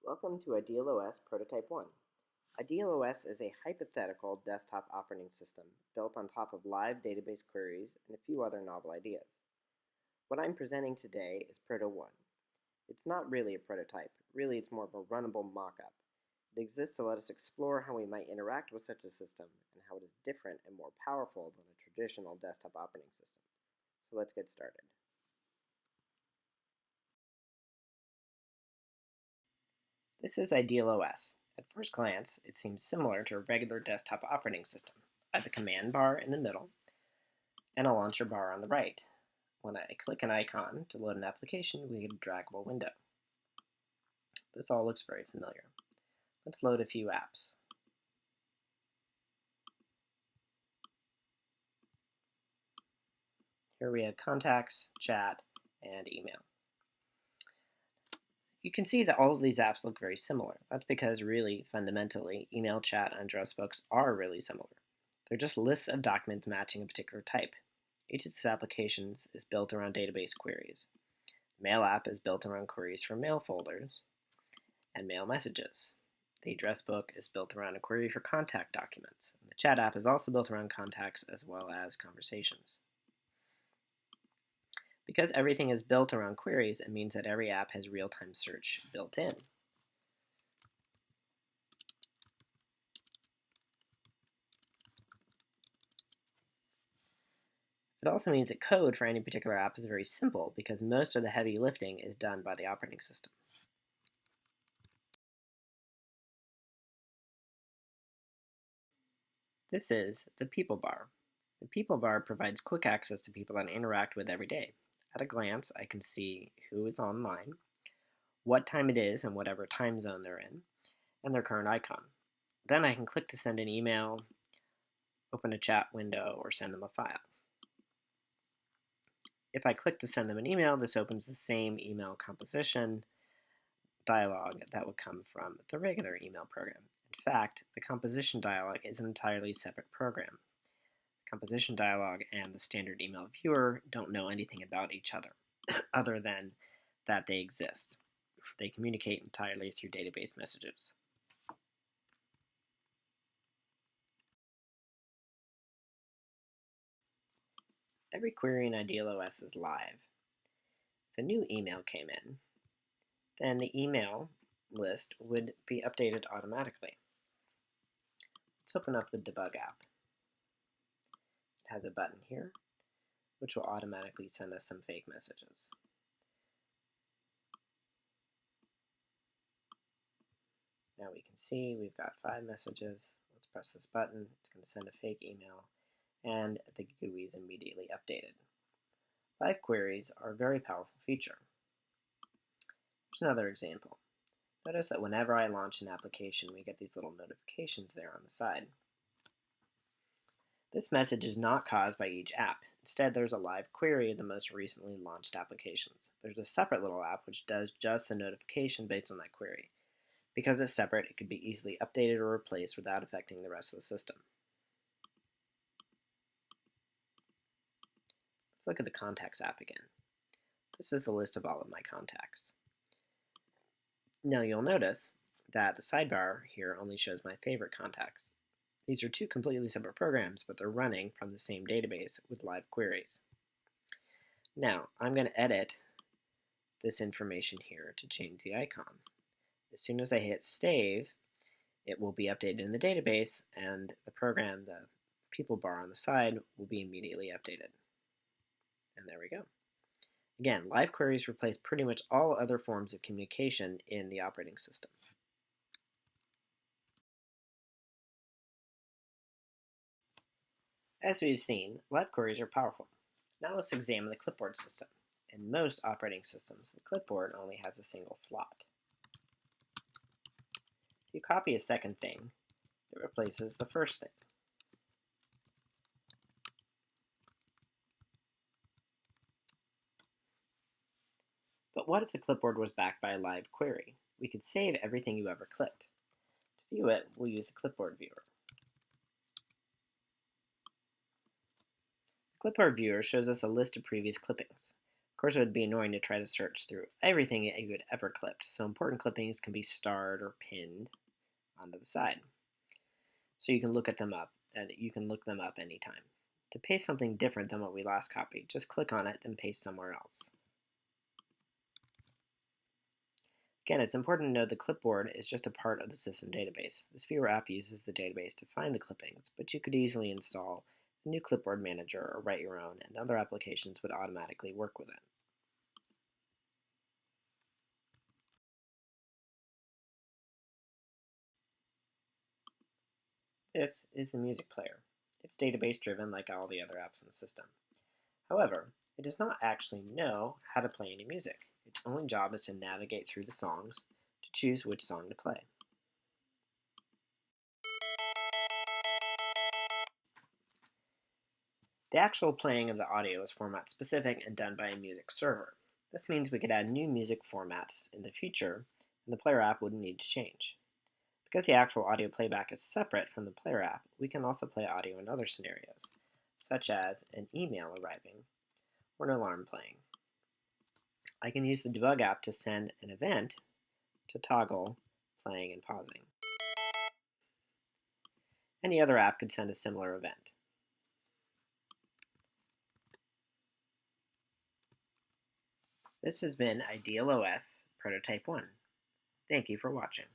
Welcome to IdealOS Prototype 1. IdealOS is a hypothetical desktop operating system built on top of live database queries and a few other novel ideas. What I'm presenting today is Proto 1. It's not really a prototype, really it's more of a runnable mockup. It exists to let us explore how we might interact with such a system and how it is different and more powerful than a traditional desktop operating system. So let's get started. This is IdealOS. At first glance, it seems similar to a regular desktop operating system. I have a command bar in the middle and a launcher bar on the right. When I click an icon to load an application, we get a draggable window. This all looks very familiar. Let's load a few apps. Here we have contacts, chat, and email. You can see that all of these apps look very similar. That's because really, fundamentally, email, chat, and address books are really similar. They're just lists of documents matching a particular type. Each of these applications is built around database queries. The Mail app is built around queries for mail folders and mail messages. The address book is built around a query for contact documents. And the Chat app is also built around contacts as well as conversations. Because everything is built around queries, it means that every app has real-time search built in. It also means that code for any particular app is very simple because most of the heavy lifting is done by the operating system. This is the People bar. The People bar provides quick access to people that I interact with every day. At a glance, I can see who is online, what time it is in whatever time zone they're in, and their current icon. Then I can click to send an email, open a chat window, or send them a file. If I click to send them an email, this opens the same email composition dialog that would come from the regular email program. In fact, the composition dialog is an entirely separate program. Composition dialog and the standard email viewer don't know anything about each other, other than that they exist. They communicate entirely through database messages. Every query in IdealOS is live. If a new email came in, then the email list would be updated automatically. Let's open up the Debug app. It has a button here, which will automatically send us some fake messages. Now we can see we've got 5 messages. Let's press this button. It's going to send a fake email, and the GUI is immediately updated. Live queries are a very powerful feature. Here's another example. Notice that whenever I launch an application, we get these little notifications there on the side. This message is not caused by each app. Instead, there's a live query of the most recently launched applications. There's a separate little app which does just the notification based on that query. Because it's separate, it could be easily updated or replaced without affecting the rest of the system. Let's look at the Contacts app again. This is the list of all of my contacts. Now you'll notice that the sidebar here only shows my favorite contacts. These are two completely separate programs, but they're running from the same database with live queries. Now, I'm going to edit this information here to change the icon. As soon as I hit save, it will be updated in the database, and the program, the People bar on the side, will be immediately updated. And there we go. Again, live queries replace pretty much all other forms of communication in the operating system. As we've seen, live queries are powerful. Now let's examine the clipboard system. In most operating systems, the clipboard only has a single slot. If you copy a second thing, it replaces the first thing. But what if the clipboard was backed by a live query? We could save everything you ever clicked. To view it, we'll use the clipboard viewer. The clipboard viewer shows us a list of previous clippings. Of course, it would be annoying to try to search through everything that you had ever clipped, so important clippings can be starred or pinned onto the side. So you can look them up anytime. To paste something different than what we last copied, just click on it, then paste somewhere else. Again, it's important to note the clipboard is just a part of the system database. This viewer app uses the database to find the clippings, but you could easily install a new clipboard manager or write your own, and other applications would automatically work with it. This is the music player. It's database driven like all the other apps in the system. However, it does not actually know how to play any music. Its only job is to navigate through the songs to choose which song to play. The actual playing of the audio is format specific and done by a music server. This means we could add new music formats in the future, and the player app wouldn't need to change. Because the actual audio playback is separate from the player app, we can also play audio in other scenarios, such as an email arriving or an alarm playing. I can use the debug app to send an event to toggle playing and pausing. Any other app could send a similar event. This has been Ideal OS Prototype 1. Thank you for watching.